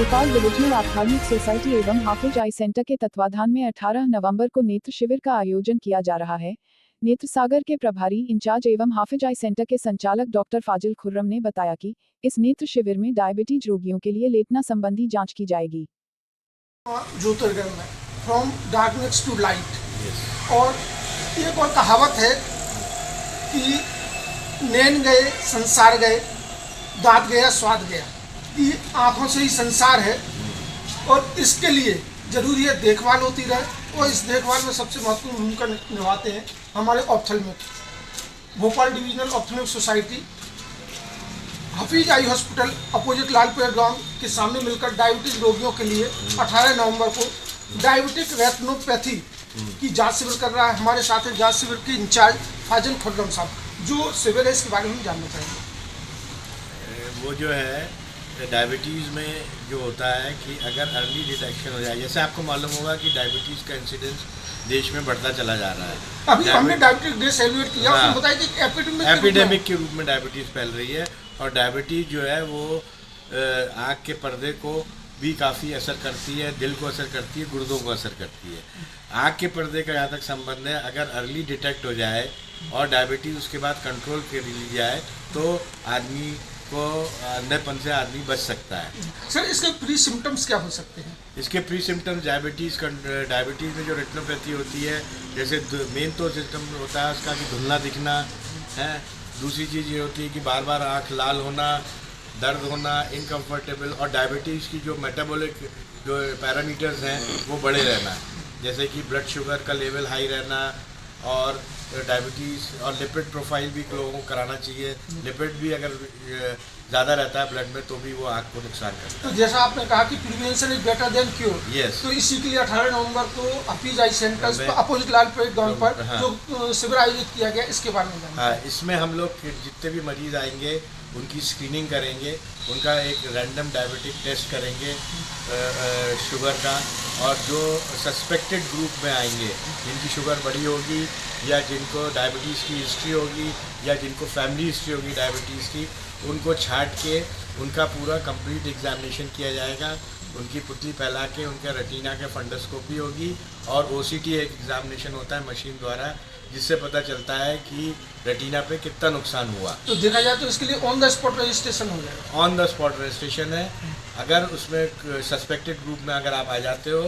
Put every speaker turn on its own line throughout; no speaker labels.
Bhopal divisional ophthalmic society एवं हाफिज आई centre के तत्वाधान में 18 नवंबर को नेत्र शिविर का आयोजन किया जा रहा है। नेत्र सागर के प्रभारी इंचार्ज एवं हाफिज आई सेंटर के संचालक डॉक्टर फाजिल खुर्रम ने बताया कि इस नेत्र शिविर में डायबिटीज रोगियों के लिए लेटना संबंधी जांच की जाएगी।
ज्योतिर्गमय फ्रॉम डार्कनेस टू लाइट। और एक और कहावत है कि नैन गए संसार गए, दांत गया स्वाद गया। ये आँखों से ही संसार है और इसके लिए जरूरी है देखभाल होती रहे। और इस देखभाल में सबसे महत्वपूर्ण भूमिका निभाते हैं हमारे ophthalmic Bhopal divisional ophthalmic society Hafeez eye hospital opposite लालपेड़ ग्राउंड के सामने मिलकर डायबिटीज रोगियों के लिए 18 नवंबर को डायबिटिक रेटिनोपैथी की जांच शिविर कर रहा है। हमारे साथ हैं जांच शिविर के इंचार्ज फाजिल खुर्रम साहब, जो शिविर है इसके बारे में जानना चाहेंगे।
वो जो है डायबिटीज़ में जो होता है कि अगर अर्ली डिटेक्शन हो जाए, जैसे आपको मालूम होगा कि डायबिटीज़ का इंसिडेंस देश में बढ़ता चला जा रहा है।
अभी हमने डायबिटिक डे सेलिब्रेट किया, उसमें बताया कि
एपिडेमिक के रूप में डायबिटीज़ फैल रही है। और डायबिटीज़ जो है वो आँख के पर्दे को भी काफ़ी असर करती है, दिल को असर करती है, गुर्दों को असर करती है। आँख के पर्दे का जहाँ तक संबंध है, अगर अर्ली डिटेक्ट हो जाए और डायबिटीज़ उसके बाद कंट्रोल कर ली जाए तो आदमी को अंधेपन से आदमी बच सकता है।
सर, इसके प्री सिम्टम्स क्या हो सकते हैं?
इसके प्री सिम्टम्स डायबिटीज़ में जो रेटिनोपैथी होती है, जैसे मेन तो सिम्टम होता है उसका कि धुंधला दिखना है। दूसरी चीज़ ये होती है कि बार बार आँख लाल होना, दर्द होना, इनकम्फर्टेबल। और डायबिटीज़ की जो मेटाबॉलिक जो पैरामीटर्स हैं वो बढ़े रहना, जैसे कि ब्लड शुगर का लेवल हाई रहना। और डायबिटीज़ और लिपिड प्रोफाइल भी लोगों को कराना चाहिए। लिपिड भी अगर ज़्यादा रहता है ब्लड में तो भी वो आँख को नुकसान करता है।
तो जैसा आपने कहा कि prevention is better than cure.
Yes.
तो इसी के लिए 18 नवंबर को हफीज आई सेंटर अपोजिट लालपेड़ ग्राउंड पर जो शिविर आयोजित किया गया, इसके बारे में जानना।
हाँ, इसमें हम लोग जितने भी मरीज आएंगे उनकी स्क्रीनिंग करेंगे, उनका एक रैंडम डायबिटिक टेस्ट करेंगे शुगर का। और जो सस्पेक्टेड ग्रुप में आएंगे, जिनकी शुगर बढ़ी होगी या जिनको डायबिटीज़ की हिस्ट्री होगी या जिनको फैमिली हिस्ट्री होगी डायबिटीज़ की, उनको छांट के उनका पूरा कंप्लीट एग्जामिनेशन किया जाएगा। उनकी पुतली फैला के उनका रेटिना के फंडोस्कोपी होगी। और ओसीटी एक एग्जामिनेशन होता है मशीन द्वारा, जिससे पता चलता है कि रेटिना पे कितना नुकसान हुआ।
तो देखा जाए तो इसके लिए ऑन द स्पॉट रजिस्ट्रेशन हो जाएगा।
ऑन द स्पॉट रजिस्ट्रेशन है। अगर उसमें सस्पेक्टेड ग्रुप में अगर आप आ जाते हो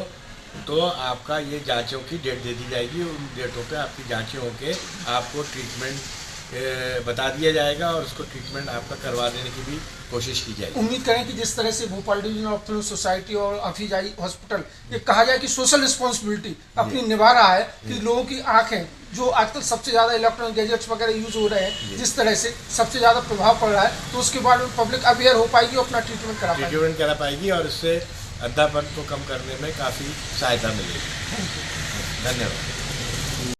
तो आपका ये जांचों की डेट दे दी जाएगी। उन डेटों पे आपकी जांचें होकर आपको ट्रीटमेंट बता दिया जाएगा और उसको ट्रीटमेंट आपका करवा देने की भी कोशिश की जाएगी।
उम्मीद करें कि जिस तरह से भोपाल डिविजनल ऑप्थेल्मिक सोसाइटी और हफीज आई हॉस्पिटल ये कहा जाए कि सोशल रिस्पॉन्सिबिलिटी अपनी निभा रहा है कि लोगों की आंखें जो आजकल सबसे ज़्यादा इलेक्ट्रॉनिक गैजेट्स वगैरह यूज हो रहे हैं, जिस तरह से सबसे ज़्यादा प्रभाव पड़ रहा है, तो उसके बाद में पब्लिक अवेयर हो पाएगी और अपना ट्रीटमेंट करा पाएगी
और इससे अंधापन को कम करने में काफ़ी सहायता मिलेगी। धन्यवाद।